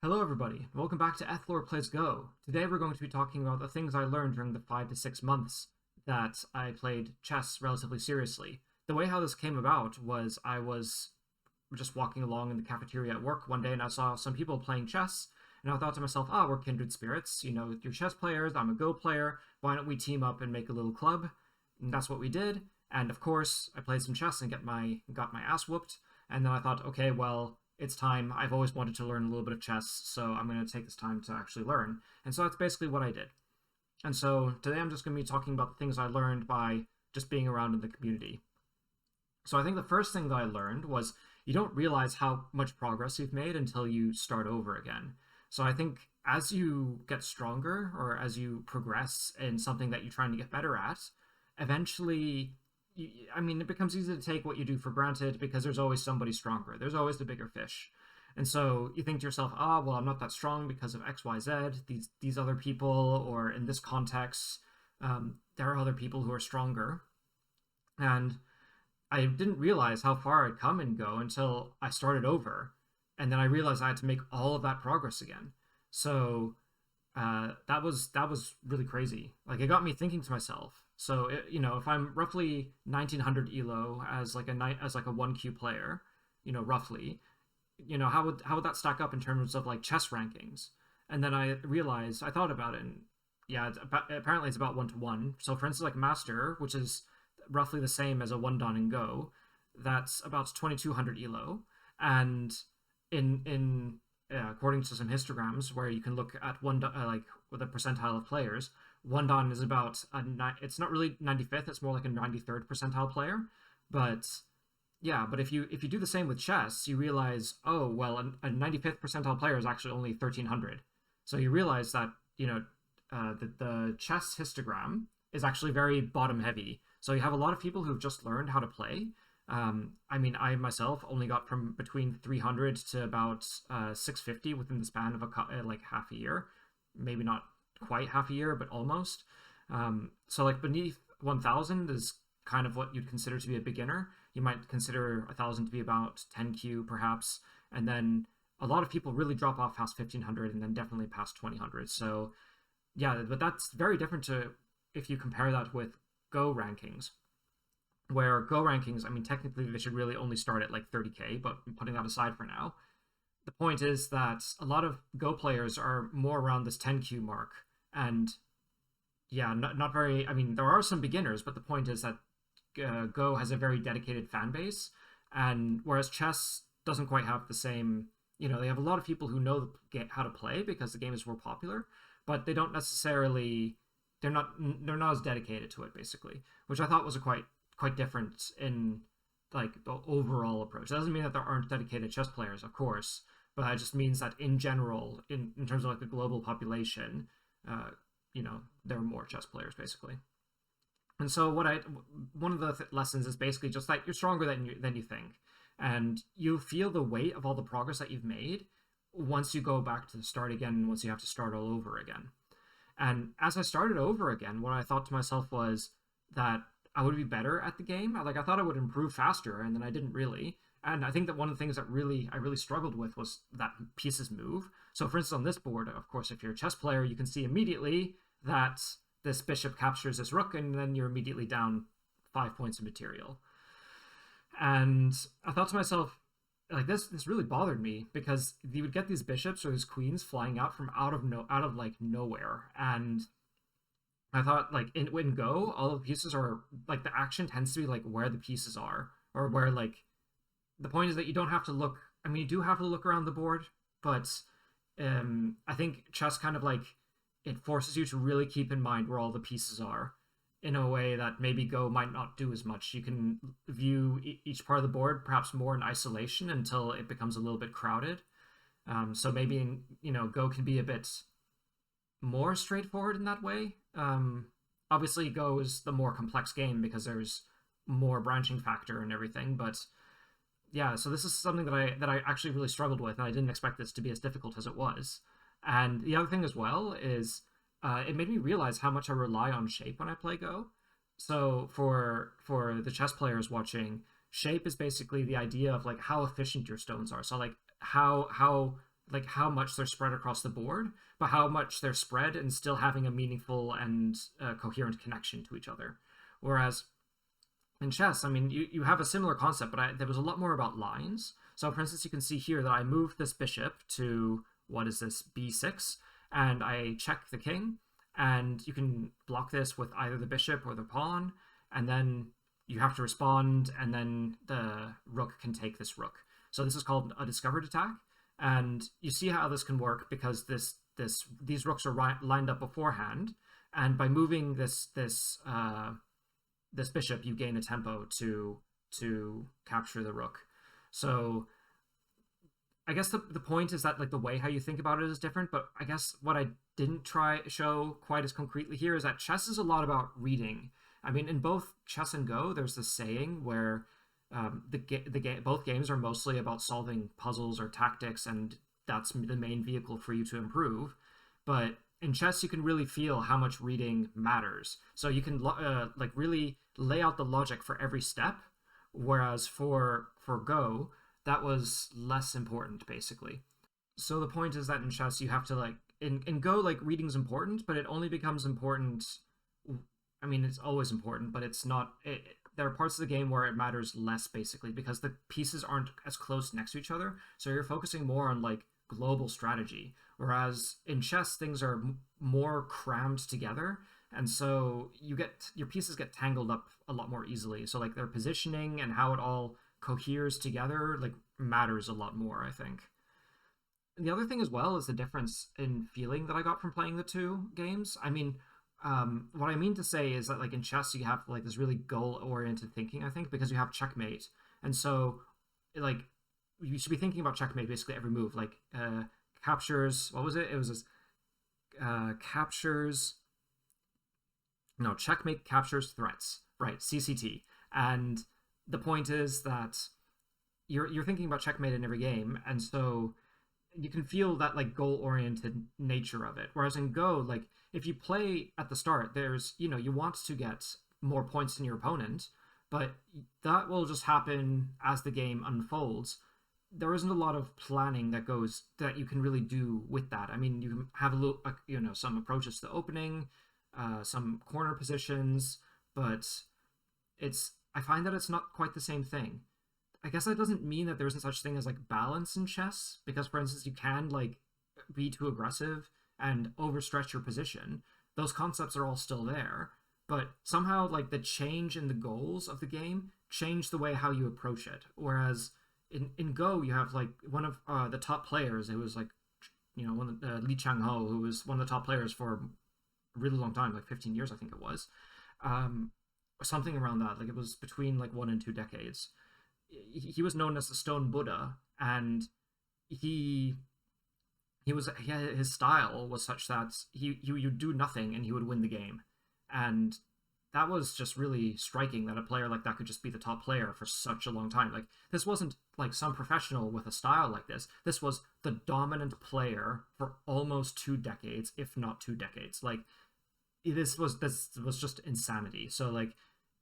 Hello, everybody. Welcome back to Ethlor Plays Go. Today, we're going to be talking about the things I learned during the 5 to 6 months that I played chess relatively seriously. The way how this came about was I was just walking along in the cafeteria at work one day and I saw some people playing chess. And I thought to myself, we're kindred spirits. You know, you're chess players, I'm a Go player. Why don't we team up and make a little club? And that's what we did. And of course, I played some chess and got my ass whooped. And then I thought, okay, well, it's time. I've always wanted to learn a little bit of chess, so I'm going to take this time to actually learn. And so that's basically what I did. And so today I'm just going to be talking about the things I learned by just being around in the community. So I think the first thing that I learned was you don't realize how much progress you've made until you start over again. So I think as you get stronger or as you progress in something that you're trying to get better at, eventually it becomes easy to take what you do for granted because there's always somebody stronger. There's always the bigger fish. And so you think to yourself, well, I'm not that strong because of X, Y, Z. These other people, or in this context, there are other people who are stronger. And I didn't realize how far I'd come and go until I started over. And then I realized I had to make all of that progress again. So that was really crazy. Like, it got me thinking to myself. So if I'm roughly 1900 elo as like a 1Q player, roughly, how would that stack up in terms of like chess rankings? And then I realized, I thought about it, and apparently it's about 1 to 1. So for instance, like master, which is roughly the same as a 1 dan in Go, that's about 2200 elo, and in according to some histograms where you can look at like with a percentile of players, 1 dan is about it's not really 95th, it's more like a 93rd percentile player. But if you do the same with chess, you realize, a 95th percentile player is actually only 1300. So you realize that the chess histogram is actually very bottom heavy. So you have a lot of people who've just learned how to play. I myself only got from between 300 to about 650 within the span of like half a year, maybe not quite half a year, but almost. So like beneath 1000 is kind of what you'd consider to be a beginner. You might consider 1000 to be about 10Q perhaps, and then a lot of people really drop off past 1500 and then definitely past 2000. So but that's very different to if you compare that with Go rankings, where Go rankings, technically they should really only start at like 30K, but putting that aside for now, the point is that a lot of Go players are more around this 10Q mark. And not very, there are some beginners, but the point is that Go has a very dedicated fan base. And whereas chess doesn't quite have the same, they have a lot of people who know how to play because the game is more popular, but they don't necessarily, they're not as dedicated to it, basically, which I thought was a quite different in like the overall approach. It doesn't mean that there aren't dedicated chess players, of course, but it just means that in general, in terms of like the global population, there are more chess players, basically. And so one of the lessons is basically just that you're stronger than you think, and you feel the weight of all the progress that you've made once you go back to the start again, and once you have to start all over again. And as I started over again, what I thought to myself was that I would be better at the game. I thought I would improve faster, and then I didn't really. And I think that one of the things that I really struggled with was that pieces move. So for instance, on this board, of course, if you're a chess player, you can see immediately that this bishop captures this rook, and then you're immediately down 5 points of material. And I thought to myself, like, this really bothered me because you would get these bishops or these queens flying out from out of nowhere. And I thought, like, in Go, all the pieces are like, the action tends to be like where the pieces are, or where, like, the point is that you don't have to look. You do have to look around the board, but I think chess kind of like, it forces you to really keep in mind where all the pieces are in a way that maybe Go might not do as much. You can view each part of the board perhaps more in isolation until it becomes a little bit crowded. So maybe Go can be a bit more straightforward in that way. Obviously, Go is the more complex game because there's more branching factor and everything, but so this is something that I actually really struggled with, and I didn't expect this to be as difficult as it was. And the other thing as well is it made me realize how much I rely on shape when I play Go. So for the chess players watching, shape is basically the idea of like how efficient your stones are. So like how like how much they're spread across the board, but how much they're spread and still having a meaningful and coherent connection to each other. Whereas in chess, I mean, you have a similar concept, but there was a lot more about lines. So, for instance, you can see here that I moved this bishop to, what is this, b6, and I check the king, and you can block this with either the bishop or the pawn, and then you have to respond, and then the rook can take this rook. So this is called a discovered attack, and you see how this can work because these rooks are lined up beforehand, and by moving this bishop, you gain a tempo to capture the rook. So I guess the point is that like the way how you think about it is different, but I guess what I didn't show quite as concretely here is that chess is a lot about reading. I mean, in both chess and Go, there's this saying where both games are mostly about solving puzzles or tactics, and that's the main vehicle for you to improve. But in chess, you can really feel how much reading matters. So you can like really lay out the logic for every step, whereas for Go, that was less important, basically. So the point is that in chess, you have to like in Go, like reading's important, but it only becomes important. I mean, it's always important, but it's not. There are parts of the game where it matters less, basically, because the pieces aren't as close next to each other. So you're focusing more on like global strategy, whereas in chess things are more crammed together, and so your pieces get tangled up a lot more easily. So like their positioning and how it all coheres together like matters a lot more, I think. And the other thing as well is the difference in feeling that I got from playing the two games. I mean, what I mean to say is that like in chess you have like this really goal-oriented thinking, I think, because you have checkmate, and so like you should be thinking about checkmate basically every move, like captures. What was it? It was this captures. No, checkmate captures threats. Right, CCT. And the point is that you're thinking about checkmate in every game, and so you can feel that like goal-oriented nature of it. Whereas in Go, like if you play at the start, there's you want to get more points than your opponent, but that will just happen as the game unfolds. There isn't a lot of planning that you can really do with that. I mean, you can have a little, some approaches to the opening, some corner positions, but I find that it's not quite the same thing. I guess that doesn't mean that there isn't such thing as like balance in chess, because for instance, you can like be too aggressive and overstretch your position. Those concepts are all still there, but somehow like the change in the goals of the game change the way how you approach it. Whereas in Go, you have like one of the top players who was like, Li Changho, who was one of the top players for a really long time, like 15 years, I think it was, something around that. Like it was between like 1 and 2 decades. He was known as the Stone Buddha, and his style was such that he would do nothing and he would win the game, and that was just really striking that a player like that could just be the top player for such a long time. Like this wasn't like some professional with a style like this. This was the dominant player for almost 2 decades, if not 2 decades. Like this was just insanity. So like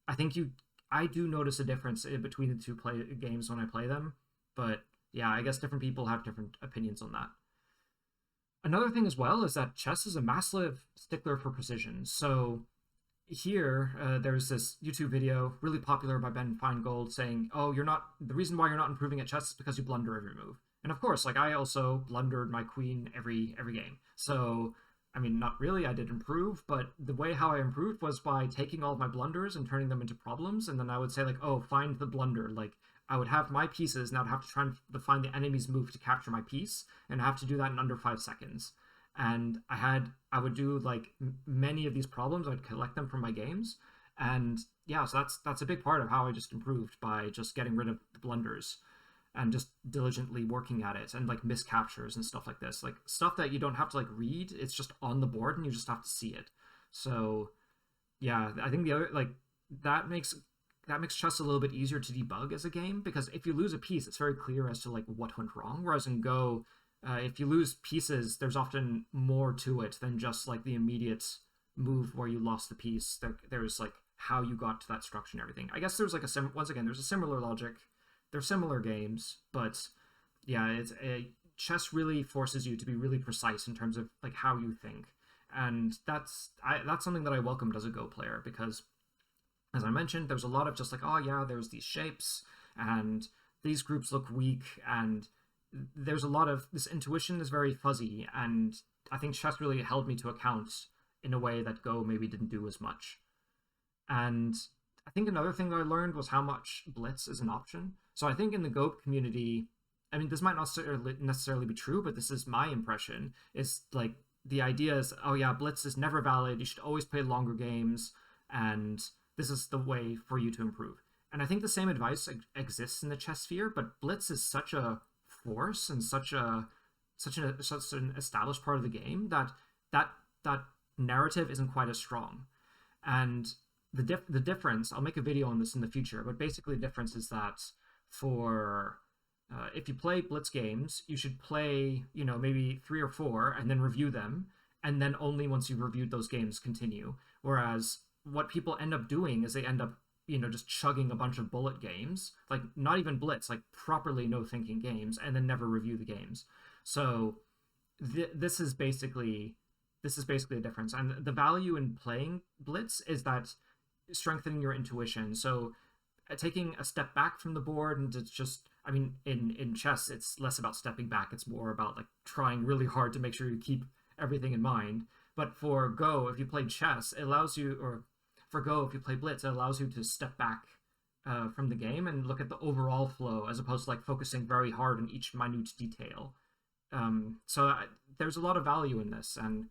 I do notice a difference between the two games when I play them, but yeah, I guess different people have different opinions on that. Another thing as well is that chess is a massive stickler for precision. So here, there's this YouTube video, really popular by Ben Feingold, saying, "Oh, the reason why you're not improving at chess is because you blunder every move." And of course, like I also blundered my queen every game. So I mean, not really, I did improve, but the way how I improved was by taking all of my blunders and turning them into problems, and then I would say like, oh, find the blunder. Like I would have my pieces, and I would have to try and find the enemy's move to capture my piece, and I have to do that in under 5 seconds. And I would do like many of these problems. I'd collect them from my games, and yeah, so that's a big part of how I just improved, by just getting rid of the blunders and just diligently working at it, and like miscaptures and stuff like this, like stuff that you don't have to like read. It's just on the board and you just have to see it. So yeah, I think the other like that makes chess a little bit easier to debug as a game, because if you lose a piece, it's very clear as to like what went wrong. Whereas in Go, if you lose pieces, there's often more to it than just like the immediate move where you lost the piece. There's like how you got to that structure and everything. I guess there's like once again, there's a similar logic. They're similar games, but yeah, chess really forces you to be really precise in terms of like how you think, and that's something that I welcomed as a Go player, because as I mentioned, there's a lot of just like, oh yeah, there's these shapes and these groups look weak, and there's a lot of this intuition is very fuzzy, and I think chess really held me to account in a way that Go maybe didn't do as much. And I think another thing that I learned was how much Blitz is an option. So I think in the Go community, I mean, this might not necessarily be true, but this is my impression, is like the idea is, oh yeah, Blitz is never valid. You should always play longer games, and this is the way for you to improve. And I think the same advice exists in the chess sphere, but Blitz is such a force and such an established part of the game that that narrative isn't quite as strong. And the difference, I'll make a video on this in the future, but basically the difference is that for if you play Blitz games, you should play, you know, maybe 3 or 4 and then review them, and then only once you've reviewed those games continue. Whereas what people end up doing is they end up, you know, just chugging a bunch of bullet games, like not even Blitz, like properly no thinking games, and then never review the games. So this is basically a difference. And the value in playing Blitz is that strengthening your intuition. So taking a step back from the board, and it's just, I mean, in chess, it's less about stepping back. It's more about like trying really hard to make sure you keep everything in mind. But for Go, if you play chess, it allows you, or for Go, if you play Blitz, it allows you to step back from the game and look at the overall flow, as opposed to like focusing very hard on each minute detail. There's a lot of value in this. And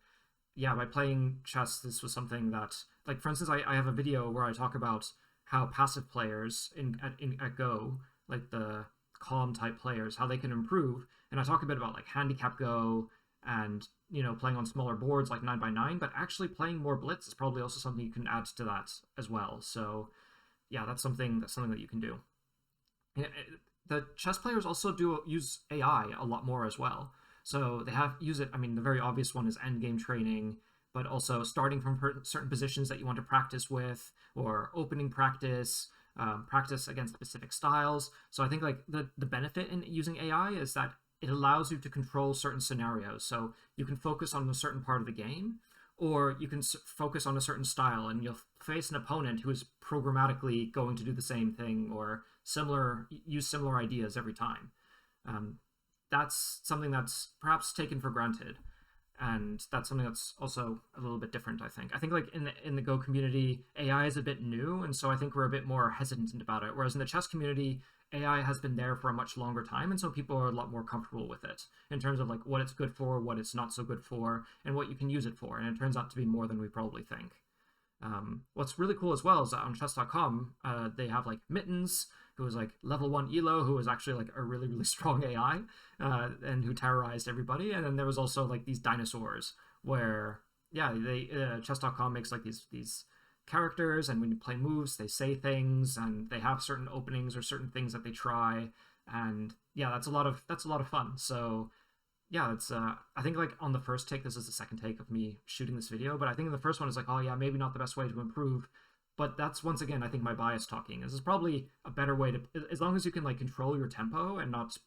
yeah, by playing chess, this was something that, like, for instance, I have a video where I talk about how passive players at Go, like the calm type players, how they can improve. And I talk a bit about like handicap Go and, you know, playing on smaller boards like 9x9, but actually playing more Blitz is probably also something you can add to that as well. So yeah, that's something that you can do. The chess players also use AI a lot more as well. So they use it. I mean, the very obvious one is endgame training, but also starting from certain positions that you want to practice with, or opening practice, practice against specific styles. So I think like the benefit in using AI is that it allows you to control certain scenarios. So you can focus on a certain part of the game, or you can focus on a certain style, and you'll face an opponent who is programmatically going to do the same thing or use similar ideas every time. That's something that's perhaps taken for granted, and that's something that's also a little bit different. I think like in the Go community, AI is a bit new, and so I think we're a bit more hesitant about it. Whereas in the chess community, AI has been there for a much longer time, and so people are a lot more comfortable with it in terms of like what it's good for, what it's not so good for, and what you can use it for. And it turns out to be more than we probably think. What's really cool as well is that on chess.com, they have like Mittens, who was like level 1 Elo, who was actually like a really, really strong AI, and who terrorized everybody. And then there was also like these dinosaurs where, yeah, chess.com makes like these characters, and when you play moves, they say things, and they have certain openings or certain things that they try. And yeah, that's a lot of fun. So yeah, it's I think like on the first take, this is the second take of me shooting this video, but I think in the first one it's like, oh yeah, maybe not the best way to improve. But that's, once again, I think my bias talking. This is probably a better way to, as long as you can like control your tempo and not,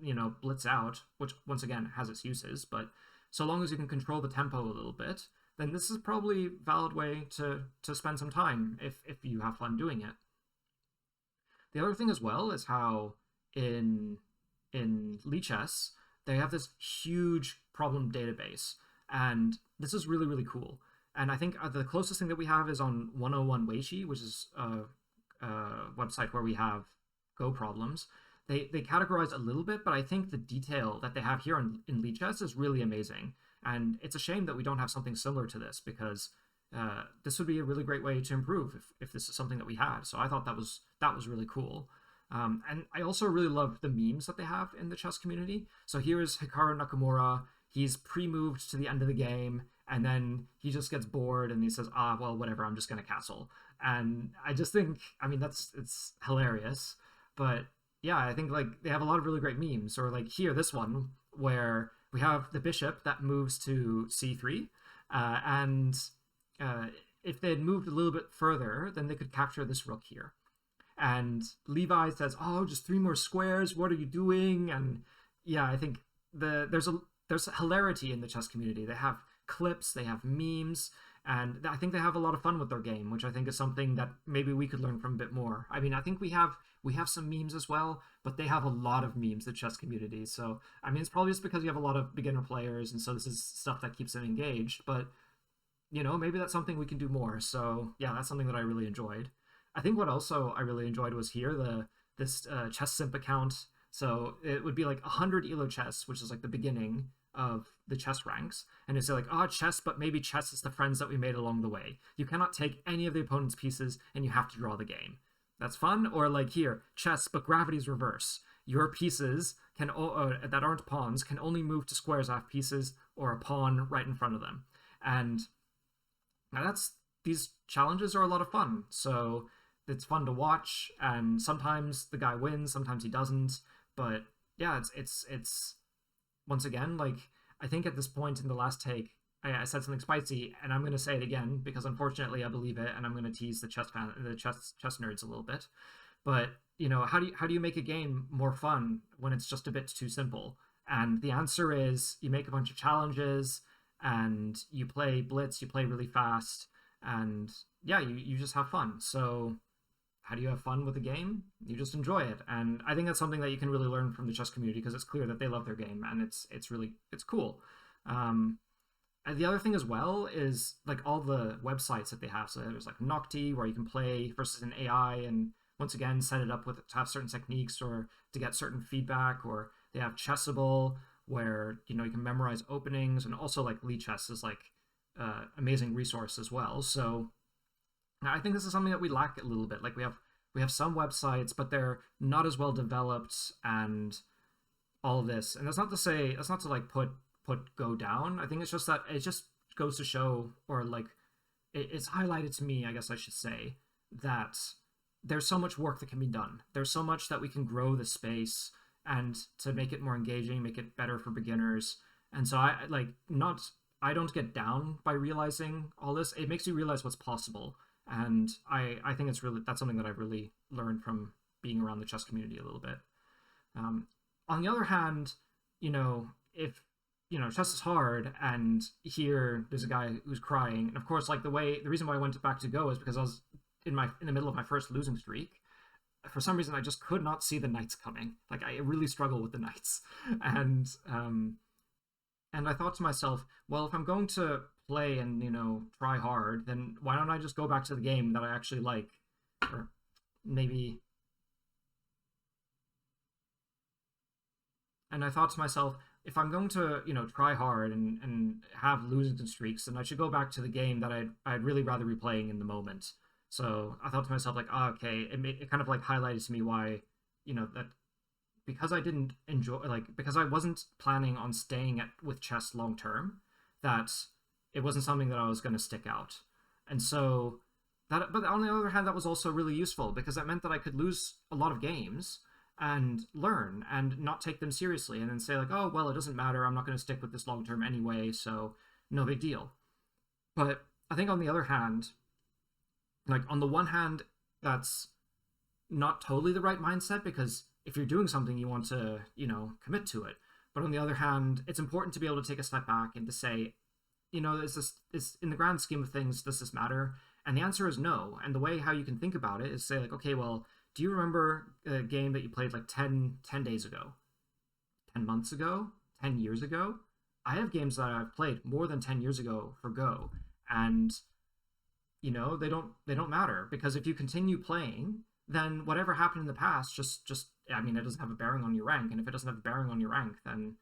you know, blitz out, which once again has its uses, but so long as you can control the tempo a little bit, then this is probably a valid way to spend some time if you have fun doing it. The other thing as well is how in Lichess, they have this huge problem database, and this is really, really cool. And I think the closest thing that we have is on 101 Weishi, which is a website where we have Go problems. They categorize a little bit, but I think the detail that they have here in Lichess is really amazing. And it's a shame that we don't have something similar to this, because this would be a really great way to improve if this is something that we had. So I thought that was really cool. And I also really love the memes that they have in the chess community. So here is Hikaru Nakamura. He's pre-moved to the end of the game, and then he just gets bored and he says, well, whatever, I'm just going to castle. And I just think, I mean, it's hilarious. But yeah, I think like they have a lot of really great memes. Or like here, this one, where we have the bishop that moves to c3. If they had moved a little bit further, then they could capture this rook here. And Levi says, oh, just 3 more squares. What are you doing? And yeah, I think there's hilarity in the chess community. They have clips, they have memes, and I think they have a lot of fun with their game, which I think is something that maybe we could learn from a bit more. I mean, I think we have some memes as well, but they have a lot of memes, the chess community. So I mean, it's probably just because you have a lot of beginner players, and so this is stuff that keeps them engaged. But maybe that's something we can do more. So yeah, that's something that I really enjoyed. I think what also I really enjoyed was here this chess simp account. So it would be like 100 elo chess, which is like the beginning of the chess ranks, and it's like, oh, chess, but maybe chess is the friends that we made along the way. You cannot take any of the opponent's pieces, and you have to draw the game. That's fun. Or like here, chess, but gravity's reverse. Your pieces that aren't pawns can only move to squares that have pieces or a pawn right in front of them. And now these challenges are a lot of fun. So it's fun to watch, and sometimes the guy wins, sometimes he doesn't. But yeah, it's once again, like, I think at this point in the last take, I said something spicy, and I'm going to say it again because unfortunately I believe it, and I'm going to tease the chess nerds a little bit. But how do you make a game more fun when it's just a bit too simple? And the answer is you make a bunch of challenges, and you play Blitz, you play really fast, and yeah, you just have fun. So how do you have fun with a game? You just enjoy it. And I think that's something that you can really learn from the chess community, because it's clear that they love their game, and it's cool. And the other thing as well is like all the websites that they have. So there's like Nocti, where you can play versus an AI, and once again set it up to have certain techniques or to get certain feedback. Or they have Chessable, where you can memorize openings, and also like Lichess is like amazing resource as well. So I think this is something that we lack a little bit. Like we have some websites, but they're not as well developed, and all of this. And that's not to like put Go down. I think it's just that it just goes to show, or like it's highlighted to me, I guess I should say, that there's so much work that can be done. There's so much that we can grow the space, and to make it more engaging, make it better for beginners. And so I don't get down by realizing all this. It makes you realize what's possible. And I think that's something that I've really learned from being around the chess community a little bit. On the other hand, if chess is hard, and here there's a guy who's crying, and of course, like the reason why I went back to Go is because I was in the middle of my first losing streak. For some reason, I just could not see the knights coming. Like, I really struggle with the knights, and I thought to myself, well, if I'm going to play and try hard, then why don't I just go back to the game that I actually like? Or maybe. And I thought to myself, if I'm going to try hard and have losing streaks, then I should go back to the game that I'd really rather be playing in the moment. So I thought to myself, like, oh, okay, it kind of like highlighted to me why that, because I didn't enjoy, like, because I wasn't planning on staying with chess long term, that it wasn't something that I was going to stick out. And so but on the other hand, that was also really useful, because that meant that I could lose a lot of games and learn and not take them seriously, and then say like, oh, well, it doesn't matter, I'm not going to stick with this long term anyway, so no big deal. But I think on the other hand, like, on the one hand, that's not totally the right mindset, because if you're doing something, you want to commit to it. But on the other hand, it's important to be able to take a step back and to say, is in the grand scheme of things, does this matter? And the answer is no. And the way how you can think about it is say like, okay, well, do you remember a game that you played like 10 days ago, 10 months ago, 10 years ago? I have games that I've played more than 10 years ago for Go, and they don't matter, because if you continue playing, then whatever happened in the past just it doesn't have a bearing on your rank. And if it doesn't have a bearing on your rank, then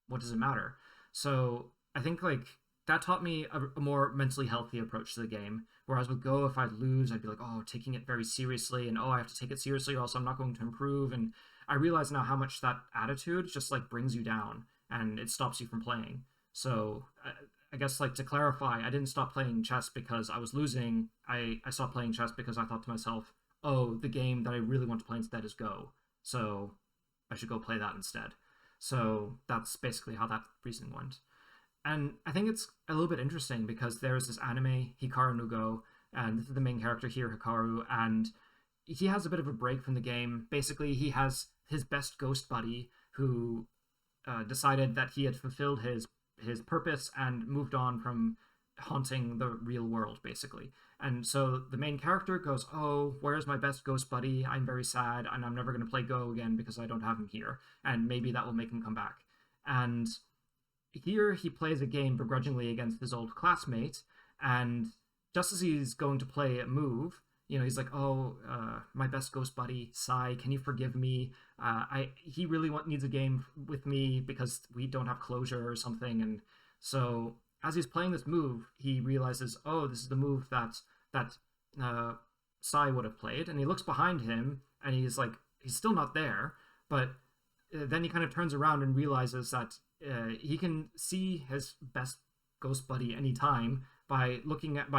what does it matter? So I think like that taught me a more mentally healthy approach to the game. Whereas with Go, if I'd lose, I'd be like, oh, taking it very seriously, and oh, I have to take it seriously or else I'm not going to improve. And I realize now how much that attitude just like brings you down, and it stops you from playing. So I guess, like, to clarify, I didn't stop playing chess because I was losing. I stopped playing chess because I thought to myself, oh, the game that I really want to play instead is Go, so I should go play that instead. So that's basically how that reasoning went. And I think it's a little bit interesting because there's this anime, Hikaru no Go, and this is the main character here, Hikaru, and he has a bit of a break from the game. Basically, he has his best ghost buddy who decided that he had fulfilled his purpose and moved on from haunting the real world, basically. And so the main character goes, "Oh, where's my best ghost buddy? I'm very sad, and I'm never going to play Go again because I don't have him here. And maybe that will make him come back." And here he plays a game begrudgingly against his old classmate, and just as he's going to play a move, he's like, "Oh, my best ghost buddy, Sai, can you forgive me? He really needs a game with me because we don't have closure or something." And so as he's playing this move, he realizes, "Oh, this is the move that Sai would have played." And he looks behind him, and he's like, he's still not there, but then he kind of turns around and realizes that he can see his best ghost buddy anytime by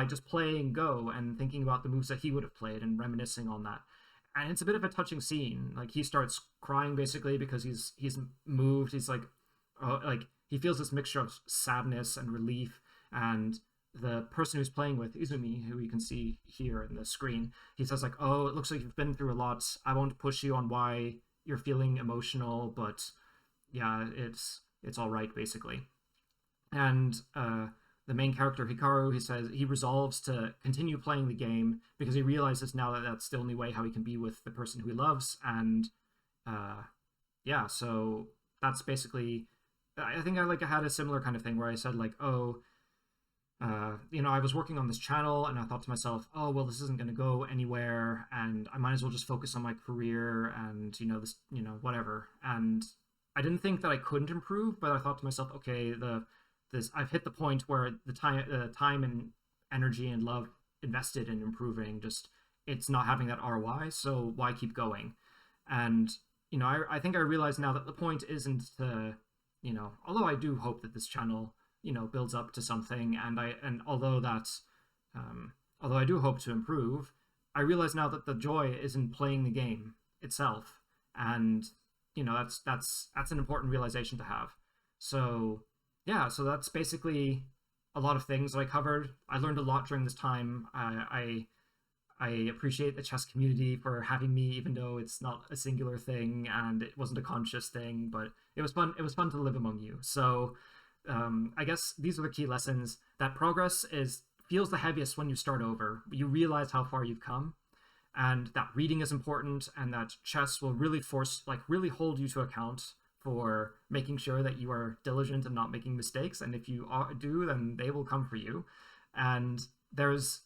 just playing Go and thinking about the moves that he would have played and reminiscing on that. And it's a bit of a touching scene. Like, he starts crying basically because he's moved. He's like, oh, like he feels this mixture of sadness and relief. And the person who's playing with, Izumi, who you can see here in the screen, he says like, "Oh, it looks like you've been through a lot. I won't push you on why you're feeling emotional, but yeah, it's all right," basically. And the main character, Hikaru, he says he resolves to continue playing the game because he realizes now that that's the only way how he can be with the person who he loves. And yeah, so that's basically, I think I had a similar kind of thing where I said like, "Oh, I was working on this channel and I thought to myself, oh, well, this isn't going to go anywhere and I might as well just focus on my career and, whatever." And I didn't think that I couldn't improve, but I thought to myself, okay, I've hit the point where the time and energy and love invested in improving, it's not having that ROI. So why keep going? And, I think I realize now that the point isn't to, although I do hope that this channel, builds up to something, and although I do hope to improve, I realize now that the joy is in playing the game itself, and that's an important realization to have. So yeah, so that's basically a lot of things that I covered. I learned a lot during this time. I appreciate the chess community for having me, even though it's not a singular thing and it wasn't a conscious thing, but it was fun. It was fun to live among you. So I guess these are the key lessons. That progress feels the heaviest when you start over. You realize how far you've come, and that reading is important, and that chess will really really hold you to account for making sure that you are diligent and not making mistakes. And if you do, then they will come for you. And there's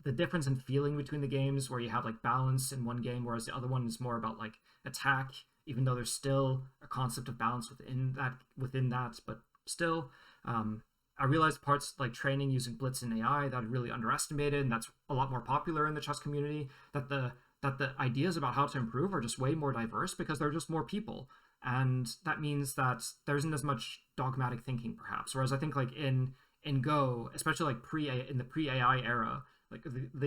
the difference in feeling between the games, where you have like balance in one game, whereas the other one is more about like attack, even though there's still a concept of balance within that, but still, I realized parts like training using Blitz and AI that I really underestimated, and that's a lot more popular in the chess community, that the ideas about how to improve are just way more diverse because there are just more people. And that means that there isn't as much dogmatic thinking, perhaps. Whereas I think like in Go, especially like in the pre-AI era, like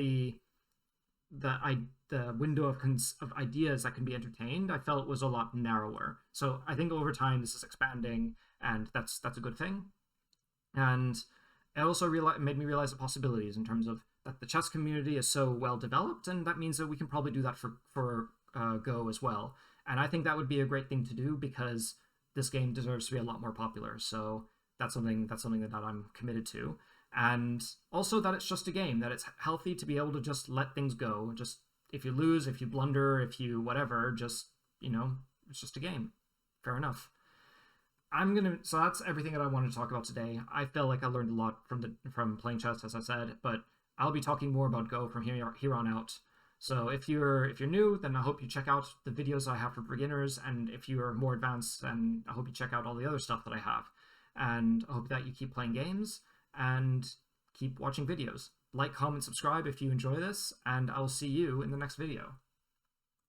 the window of ideas that can be entertained, I felt was a lot narrower. So I think over time this is expanding, and that's a good thing. And it also made me realize the possibilities in terms of that the chess community is so well developed, and that means that we can probably do that for Go as well. And I think that would be a great thing to do because this game deserves to be a lot more popular. So that's something that I'm committed to. And also that it's just a game, that it's healthy to be able to just let things go. Just if you lose, if you blunder, if you whatever, just, it's just a game. Fair enough. So that's everything that I wanted to talk about today. I felt like I learned a lot from playing chess, as I said, but I'll be talking more about Go from here on out. So if you're new, then I hope you check out the videos I have for beginners, and if you are more advanced, then I hope you check out all the other stuff that I have. And I hope that you keep playing games and keep watching videos. Like, comment, subscribe if you enjoy this, and I will see you in the next video.